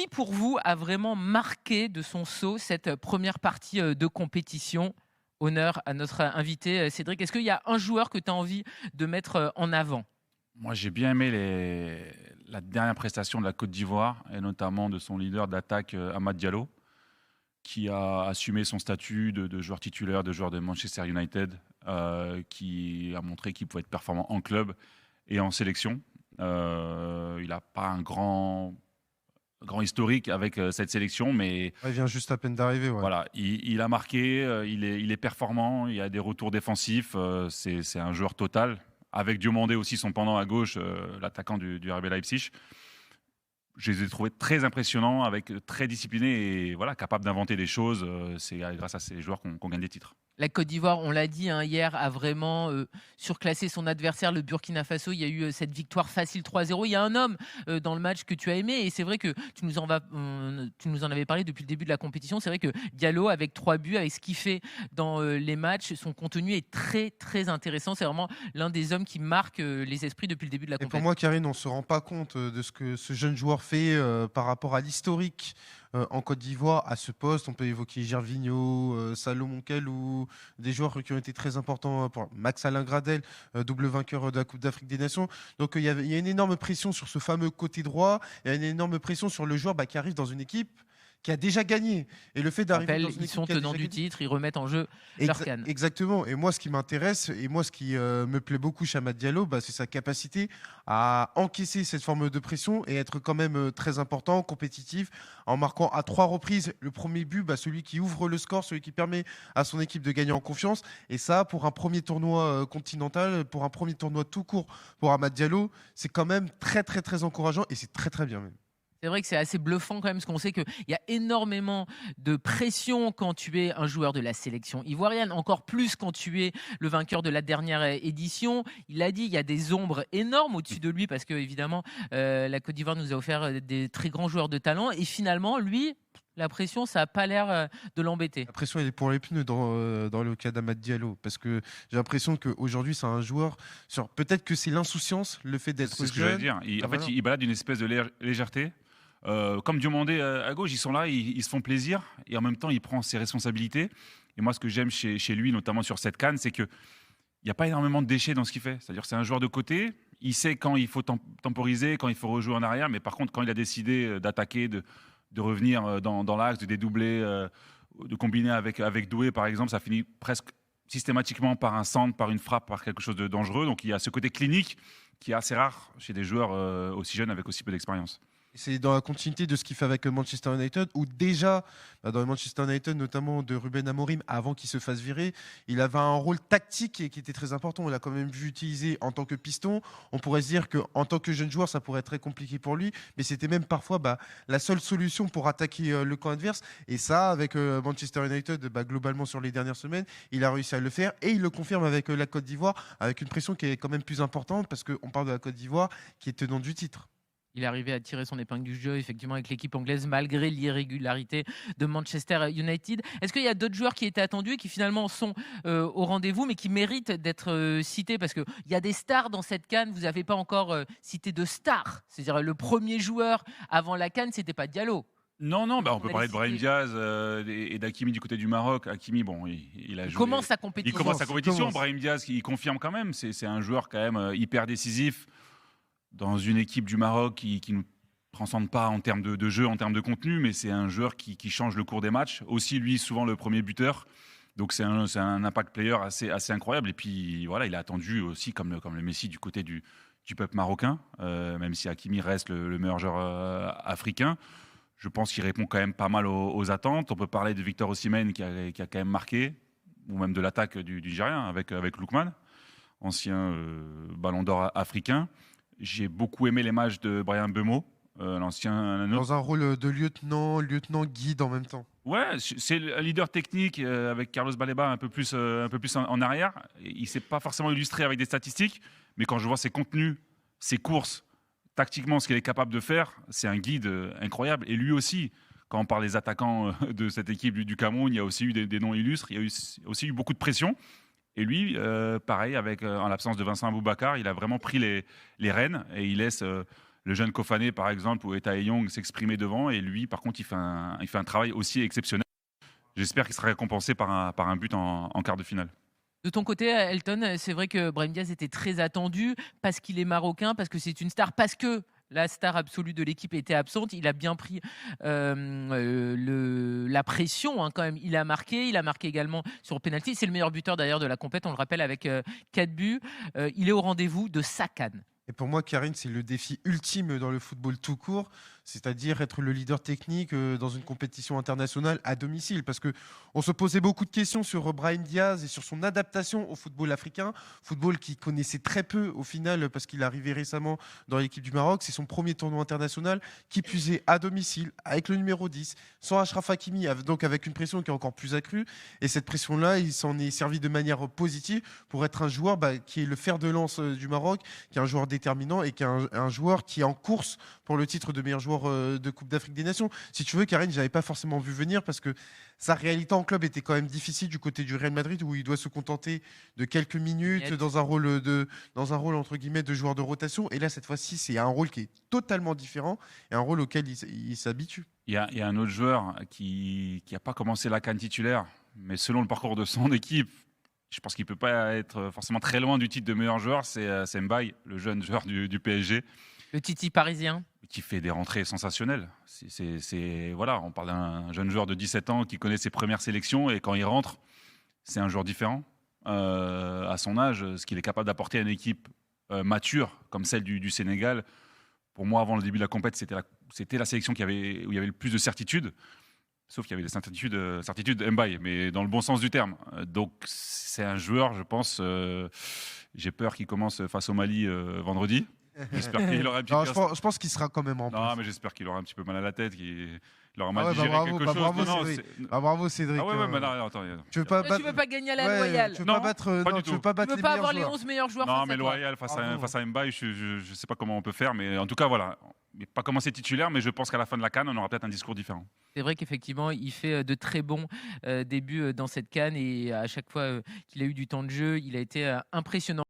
Qui pour vous a vraiment marqué de son saut cette première partie de compétition? Honneur à notre invité Cédric. Est-ce qu'il y a un joueur que tu as envie de mettre en avant? Moi, j'ai bien aimé la dernière prestation de la Côte d'Ivoire et notamment de son leader d'attaque, Amad Diallo, qui a assumé son statut de joueur titulaire, de joueur de Manchester United, qui a montré qu'il pouvait être performant en club et en sélection. Il n'a pas un grand historique avec cette sélection, mais Ouais, il vient juste à peine d'arriver. Ouais. voilà, il a marqué, il est performant, il a des retours défensifs, c'est un joueur total. Avec Diomandé aussi, son pendant à gauche, l'attaquant du RB Leipzig. Je les ai trouvés très impressionnants, très disciplinés et voilà, capables d'inventer des choses. C'est grâce à ces joueurs qu'on gagne des titres. La Côte d'Ivoire, on l'a dit hier, a vraiment surclassé son adversaire, le Burkina Faso. Il y a eu cette victoire facile 3-0. Il y a un homme dans le match que tu as aimé et c'est vrai que tu nous en avais parlé depuis le début de la compétition. C'est vrai que Diallo, avec 3 buts, avec ce qu'il fait dans les matchs, son contenu est très très intéressant. C'est vraiment l'un des hommes qui marque les esprits depuis le début de la Et compétition. pour moi, Karine, on ne se rend pas compte de ce que ce jeune joueur fait par rapport à l'historique en Côte d'Ivoire à ce poste. On peut évoquer Gervinho, Salomon Kalou, des joueurs qui ont été très importants pour Max Alain Gradel, double vainqueur de la Coupe d'Afrique des Nations. Donc il y a une énorme pression sur ce fameux côté droit. Il y a une énorme pression sur le joueur qui arrive dans une équipe qui a déjà gagné. Et le fait d'arriver dans une Ils équipe sont qui a tenants déjà du gagné, titre, ils remettent en jeu leur canne. Exactement. Et moi, ce qui m'intéresse et moi, ce qui me plaît beaucoup chez Amad Diallo, c'est sa capacité à encaisser cette forme de pression et être quand même très important, compétitif, en marquant à 3 reprises le premier but, celui qui ouvre le score, celui qui permet à son équipe de gagner en confiance. Et ça, pour un premier tournoi continental, pour un premier tournoi tout court pour Amad Diallo, c'est quand même très, très, très encourageant et c'est très, très bien même. C'est vrai que c'est assez bluffant quand même, parce qu'on sait qu'il y a énormément de pression quand tu es un joueur de la sélection ivoirienne, encore plus quand tu es le vainqueur de la dernière édition. Il a dit, il y a des ombres énormes au-dessus de lui, parce que évidemment, la Côte d'Ivoire nous a offert des très grands joueurs de talent, et finalement, lui, la pression, ça n'a pas l'air de l'embêter. La pression, elle est pour les pneus dans le cas d'Amad Diallo. Parce que j'ai l'impression qu'aujourd'hui, c'est un joueur. Peut-être que c'est l'insouciance, le fait d'être C'est ce que jeune. j'allais dire. En Voilà. fait, il balade une espèce de légèreté. Comme Diomandé à gauche, ils sont là, ils se font plaisir et en même temps, il prend ses responsabilités. Et moi, ce que j'aime chez lui, notamment sur cette CAN, c'est qu'il n'y a pas énormément de déchets dans ce qu'il fait. C'est-à-dire que c'est un joueur de côté, il sait quand il faut temporiser, quand il faut rejouer en arrière, mais par contre, quand il a décidé d'attaquer, de revenir dans l'axe, de dédoubler, de combiner avec Doué, par exemple, ça finit presque systématiquement par un centre, par une frappe, par quelque chose de dangereux. Donc il y a ce côté clinique qui est assez rare chez des joueurs aussi jeunes avec aussi peu d'expérience. C'est dans la continuité de ce qu'il fait avec Manchester United, où déjà, dans le Manchester United, notamment de Ruben Amorim, avant qu'il se fasse virer, il avait un rôle tactique et qui était très important. On l'a quand même vu utiliser en tant que piston. On pourrait se dire qu'en tant que jeune joueur, ça pourrait être très compliqué pour lui, mais c'était même parfois la seule solution pour attaquer le camp adverse. Et ça, avec Manchester United, globalement sur les dernières semaines, il a réussi à le faire et il le confirme avec la Côte d'Ivoire, avec une pression qui est quand même plus importante parce qu'on parle de la Côte d'Ivoire qui est tenante du titre. Il est arrivé à tirer son épingle du jeu, effectivement, avec l'équipe anglaise, malgré l'irrégularité de Manchester United. Est-ce qu'il y a d'autres joueurs qui étaient attendus et qui finalement sont au rendez-vous, mais qui méritent d'être cités? Parce qu'il y a des stars dans cette CAN, vous n'avez pas encore cité de stars. C'est-à-dire le premier joueur avant la CAN, c'était pas Diallo. Non, on peut allait parler de Brahim citer. Diaz et d'Hakimi du côté du Maroc. Hakimi, bon, il a Il joué. commence sa Il compétition. commence sa compétition. commence. Brahim Diaz, il confirme quand même. C'est un joueur quand même hyper décisif dans une équipe du Maroc qui ne transcende pas en termes de jeu, en termes de contenu, mais c'est un joueur qui change le cours des matchs. Aussi, lui, souvent le premier buteur. Donc c'est un impact player assez incroyable. Et puis voilà, il est attendu aussi comme le Messi du côté du peuple marocain, même si Hakimi reste le meilleur joueur africain. Je pense qu'il répond quand même pas mal aux attentes. On peut parler de Victor Osimhen qui a quand même marqué, ou même de l'attaque du Nigérien avec Lookman, ancien ballon d'or africain. J'ai beaucoup aimé les matchs de Brian Mbeumo, l'ancien. Dans un rôle de lieutenant guide en même temps. Ouais, c'est un leader technique avec Carlos Baleba un peu plus en arrière. Il ne s'est pas forcément illustré avec des statistiques, mais quand je vois ses contenus, ses courses, tactiquement ce qu'il est capable de faire, c'est un guide incroyable. Et lui aussi, quand on parle des attaquants de cette équipe du Cameroun, il y a aussi eu des noms illustres, il y a aussi eu beaucoup de pression. Et lui, pareil, en l'absence de Vincent Aboubakar, il a vraiment pris les rênes et il laisse le jeune Kofané, par exemple, ou Eta Young s'exprimer devant. Et lui, par contre, il fait un travail aussi exceptionnel. J'espère qu'il sera récompensé par un but en quart de finale. De ton côté, Elton, c'est vrai que Brahim Diaz était très attendu parce qu'il est marocain, parce que c'est une star, parce que la star absolue de l'équipe était absente. Il a bien pris la pression hein, quand même. Il a marqué également sur le penalty. C'est le meilleur buteur d'ailleurs de la compète, on le rappelle, avec 4 buts. Il est au rendez-vous de sa CAN. Et pour moi, Karine, c'est le défi ultime dans le football tout court, c'est-à-dire être le leader technique dans une compétition internationale à domicile. Parce que on se posait beaucoup de questions sur Brahim Diaz et sur son adaptation au football africain, football qu'il connaissait très peu au final parce qu'il est arrivé récemment dans l'équipe du Maroc. C'est son premier tournoi international qui puisait à domicile avec le numéro 10, sans Achraf Hakimi, donc avec une pression qui est encore plus accrue. Et cette pression-là, il s'en est servi de manière positive pour être un joueur qui est le fer de lance du Maroc, qui est un joueur déterminant et qui est un joueur qui est en course pour le titre de meilleur joueur de Coupe d'Afrique des Nations. Si tu veux, Karine, je n'avais pas forcément vu venir parce que sa réalité en club était quand même difficile du côté du Real Madrid où il doit se contenter de quelques minutes dans un rôle entre guillemets de joueur de rotation. Et là, cette fois-ci, c'est un rôle qui est totalement différent et un rôle auquel il s'habitue. Il y a un autre joueur qui n'a pas commencé la CAN titulaire, mais selon le parcours de son équipe, je pense qu'il ne peut pas être forcément très loin du titre de meilleur joueur. C'est Mbaye, le jeune joueur du PSG. Le Titi parisien. Qui fait des rentrées sensationnelles. Voilà, on parle d'un jeune joueur de 17 ans qui connaît ses premières sélections et quand il rentre, c'est un joueur différent. À son âge, ce qu'il est capable d'apporter à une équipe mature comme celle du Sénégal, pour moi, avant le début de la compétition, c'était la sélection où il y avait le plus de certitudes. Sauf qu'il y avait des certitudes Mbaye, mais dans le bon sens du terme. Donc c'est un joueur, je pense, j'ai peur qu'il commence face au Mali vendredi. J'espère qu'il aura un petit peu... Je pense qu'il sera quand même en place. Non, mais j'espère qu'il aura un petit peu mal à la tête, qu'il aura mal Ah ouais, digéré bravo, quelque chose. bravo, Non, Cédric. Bravo Cédric. Ah ouais, mais non, attends. Tu veux Tu veux pas gagner à la loyale. Tu veux Non, pas battre, pas non, du tu veux tout. pas Tu battre veux les pas meilleurs avoir les joueurs. 11 meilleurs joueurs Non, face mais à toi. loyal face à Mbaye, je sais pas comment on peut faire, mais en tout cas, voilà. Il n'est pas commencé titulaire, mais je pense qu'à la fin de la CAN, on aura peut-être un discours différent. C'est vrai qu'effectivement, il fait de très bons débuts dans cette CAN et à chaque fois qu'il a eu du temps de jeu, il a été impressionnant.